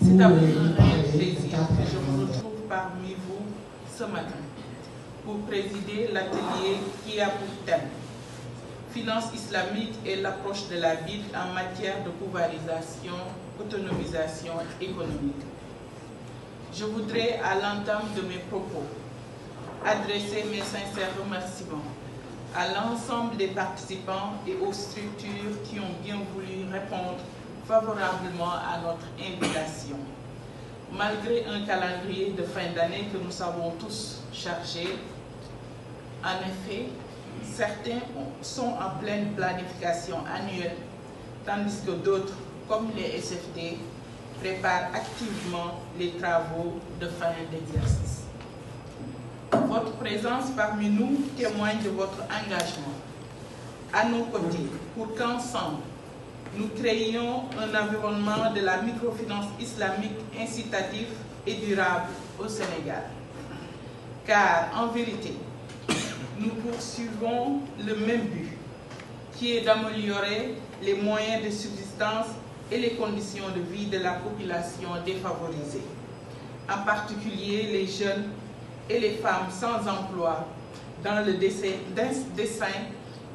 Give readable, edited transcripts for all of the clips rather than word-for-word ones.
C'est avec un réel plaisir que je me retrouve parmi vous ce matin pour présider l'atelier qui a pour thème Finance islamique et l'approche de la Bible en matière de pouvoirisation, autonomisation économique. Je voudrais, à l'entame de mes propos, adresser mes sincères remerciements à l'ensemble des participants et aux structures qui ont bien voulu répondre favorablement à notre invitation. Malgré un calendrier de fin d'année que nous savons tous chargé, en effet, certains sont en pleine planification annuelle, tandis que d'autres, comme les SFD, préparent activement les travaux de fin d'exercice. Votre présence parmi nous témoigne de votre engagement à nos côtés pour qu'ensemble, nous créions un environnement de la microfinance islamique incitatif et durable au Sénégal. Car, en vérité, nous poursuivons le même but, qui est d'améliorer les moyens de subsistance et les conditions de vie de la population défavorisée, en particulier les jeunes et les femmes sans emploi, dans le dessein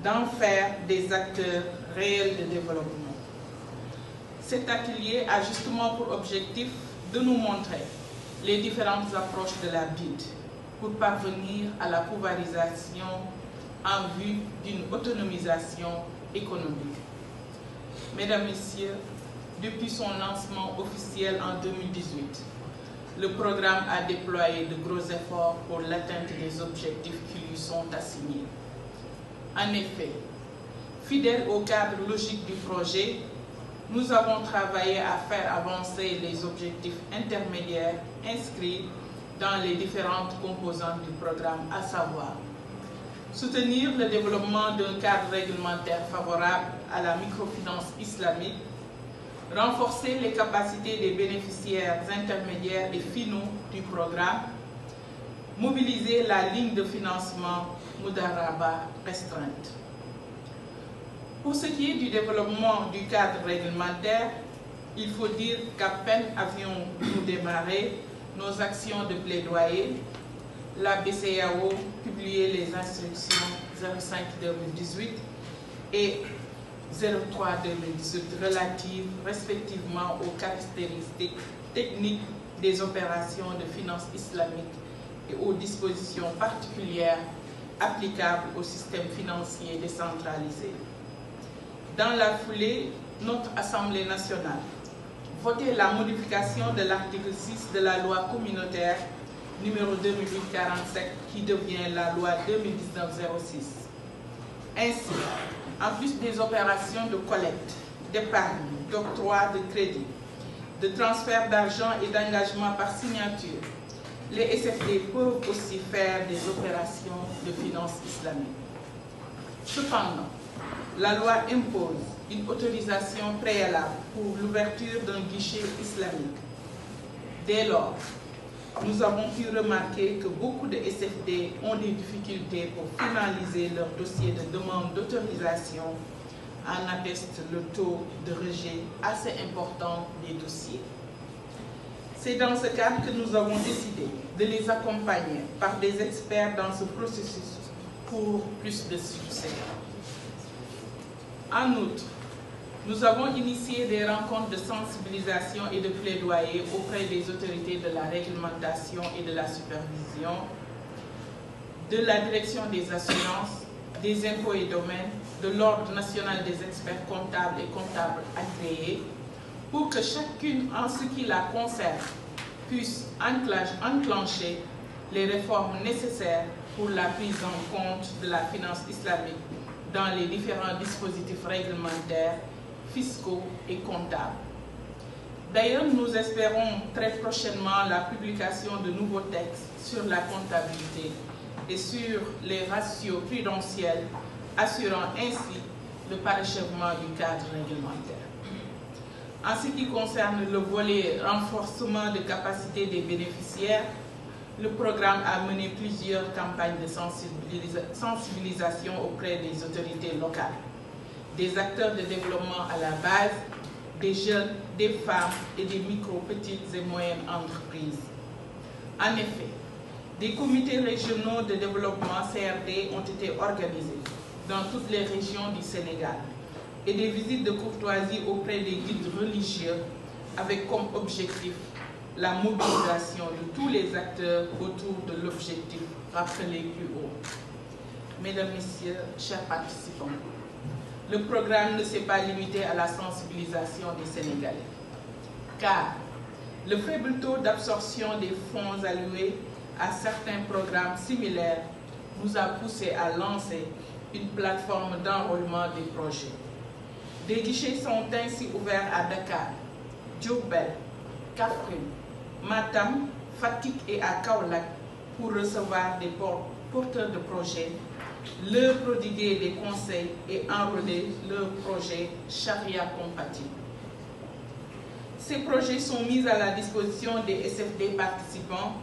d'en faire des acteurs réels de développement. Cet atelier a justement pour objectif de nous montrer les différentes approches de la BID pour parvenir à la pouvoirisation en vue d'une autonomisation économique. Mesdames, Messieurs, depuis son lancement officiel en 2018, le programme a déployé de gros efforts pour l'atteinte des objectifs qui lui sont assignés. En effet, fidèle au cadre logique du projet, nous avons travaillé à faire avancer les objectifs intermédiaires inscrits dans les différentes composantes du programme, à savoir soutenir le développement d'un cadre réglementaire favorable à la microfinance islamique, renforcer les capacités des bénéficiaires intermédiaires et finaux du programme, mobiliser la ligne de financement Moudaraba restreinte. Pour ce qui est du développement du cadre réglementaire, il faut dire qu'à peine avions-nous démarré nos actions de plaidoyer, la BCEAO publiait les instructions 05-2018 et 03-2018 relatives respectivement aux caractéristiques techniques des opérations de finance islamique et aux dispositions particulières applicables au système financier décentralisé. Dans la foulée, notre Assemblée nationale votait la modification de l'article 6 de la loi communautaire numéro 2008-47 qui devient la loi 2019-06. Ainsi, en plus des opérations de collecte, d'épargne, d'octroi de crédit, de transfert d'argent et d'engagement par signature, les SFD peuvent aussi faire des opérations de finance islamique. Cependant, la loi impose une autorisation préalable pour l'ouverture d'un guichet islamique. Dès lors, nous avons pu remarquer que beaucoup de SFD ont des difficultés pour finaliser leur dossier de demande d'autorisation, en atteste le taux de rejet assez important des dossiers. C'est dans ce cadre que nous avons décidé de les accompagner par des experts dans ce processus pour plus de succès. En outre, nous avons initié des rencontres de sensibilisation et de plaidoyer auprès des autorités de la réglementation et de la supervision, de la direction des assurances, des impôts et domaines, de l'Ordre national des experts comptables et comptables agréés, pour que chacune, en ce qui la concerne, puisse enclencher les réformes nécessaires pour la prise en compte de la finance islamique dans les différents dispositifs réglementaires, fiscaux et comptables. D'ailleurs, nous espérons très prochainement la publication de nouveaux textes sur la comptabilité et sur les ratios prudentiels, assurant ainsi le parachèvement du cadre réglementaire. En ce qui concerne le volet renforcement de capacité des bénéficiaires, le programme a mené plusieurs campagnes de sensibilisation auprès des autorités locales, des acteurs de développement à la base, des jeunes, des femmes et des micro, petites et moyennes entreprises. En effet, des comités régionaux de développement CRD ont été organisés dans toutes les régions du Sénégal et des visites de courtoisie auprès des guides religieux avec comme objectif la mobilisation de tous les acteurs autour de l'objectif rappelé plus haut. Mesdames, Messieurs, chers participants, le programme ne s'est pas limité à la sensibilisation des Sénégalais, car le faible taux d'absorption des fonds alloués à certains programmes similaires nous a poussé à lancer une plateforme d'enrôlement des projets. Des guichets sont ainsi ouverts à Dakar, Diourbel, Kaffrine, Matam, Fatick et à Kaolack pour recevoir des porteurs de projets, leur prodiguer des conseils et enrôler leurs projets charia compatibles. Ces projets sont mis à la disposition des SFD participants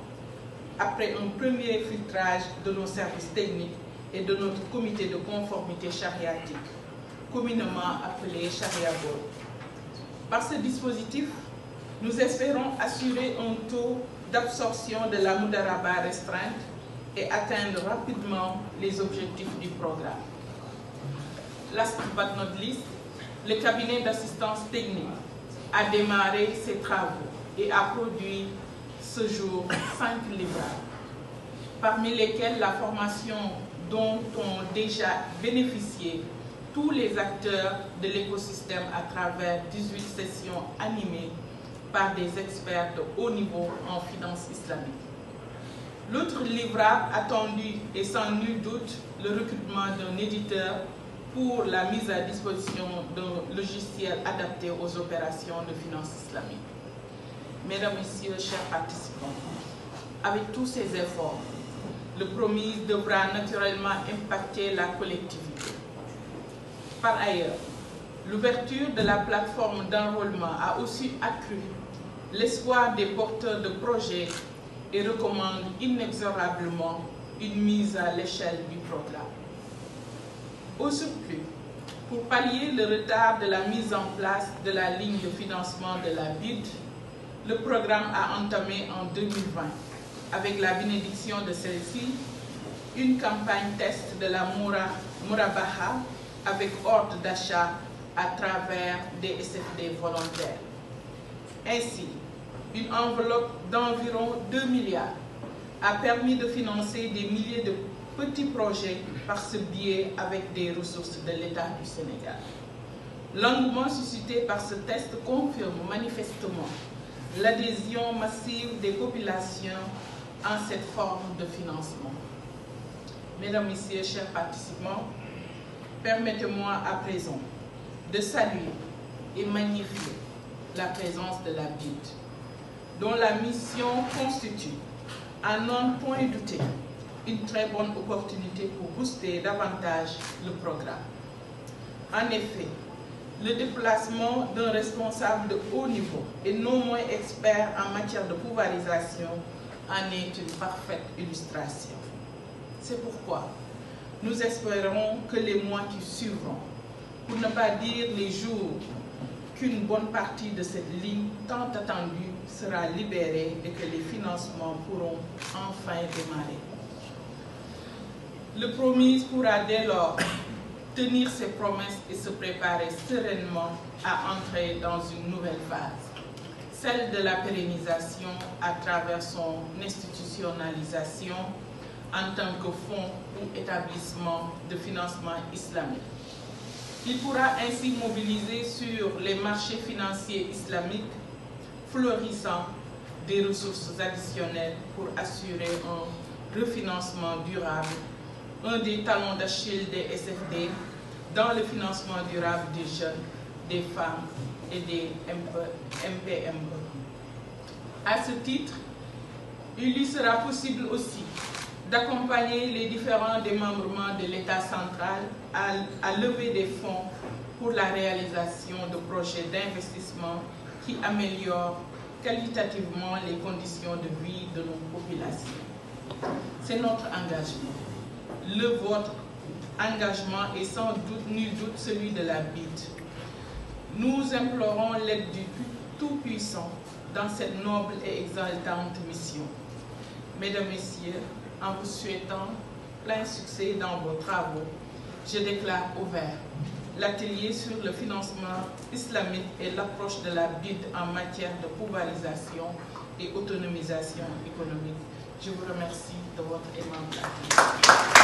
après un premier filtrage de nos services techniques et de notre comité de conformité chariatique, communément appelé Sharia Board. Par ce dispositif, nous espérons assurer un taux d'absorption de la Moudaraba restreinte et atteindre rapidement les objectifs du programme. Last but not least, le cabinet d'assistance technique a démarré ses travaux et a produit ce jour 5 livrables, parmi lesquels la formation dont ont déjà bénéficié tous les acteurs de l'écosystème à travers 18 sessions animées par des experts de haut niveau en finance islamique. L'autre livrable attendu est sans nul doute le recrutement d'un éditeur pour la mise à disposition d'un logiciel adapté aux opérations de finance islamique. Mesdames, Messieurs, chers participants, avec tous ces efforts, le promis devra naturellement impacter la collectivité. Par ailleurs, l'ouverture de la plateforme d'enrôlement a aussi accru l'espoir des porteurs de projets et recommande inexorablement une mise à l'échelle du programme. Au surplus, pour pallier le retard de la mise en place de la ligne de financement de la BID, le programme a entamé en 2020, avec la bénédiction de celle-ci, une campagne test de la Mourabaha avec ordre d'achat à travers des SFD volontaires. Ainsi, une enveloppe d'environ 2 milliards a permis de financer des milliers de petits projets par ce biais avec des ressources de l'État du Sénégal. L'engouement suscité par ce test confirme manifestement l'adhésion massive des populations en cette forme de financement. Mesdames, Messieurs, chers participants, permettez-moi à présent de saluer et magnifier la présence de la BID, dont la mission constitue, à n'en point douter, une très bonne opportunité pour booster davantage le programme. En effet, le déplacement d'un responsable de haut niveau et non moins expert en matière de pouvoirisation en est une parfaite illustration. C'est pourquoi nous espérons que les mois qui suivront, pour ne pas dire les jours, qu'une bonne partie de cette ligne tant attendue sera libérée et que les financements pourront enfin démarrer. Le promis pourra dès lors tenir ses promesses et se préparer sereinement à entrer dans une nouvelle phase, celle de la pérennisation à travers son institutionnalisation en tant que fonds ou établissement de financement islamique. Il pourra ainsi mobiliser sur les marchés financiers islamiques florissants des ressources additionnelles pour assurer un refinancement durable, un des talons d'Achille des SFD dans le financement durable des jeunes, des femmes et des MPME. À ce titre, il lui sera possible aussi d'accompagner les différents démembrements de l'État central à lever des fonds pour la réalisation de projets d'investissement qui améliorent qualitativement les conditions de vie de nos populations. C'est notre engagement. Votre engagement est sans doute, nul doute, celui de la BID. Nous implorons l'aide du Tout-Puissant dans cette noble et exaltante mission. Mesdames, Messieurs, en vous souhaitant plein succès dans vos travaux, je déclare ouvert l'atelier sur le financement islamique et l'approche de la BID en matière de pouvoirisation et autonomisation économique. Je vous remercie de votre aimable attention.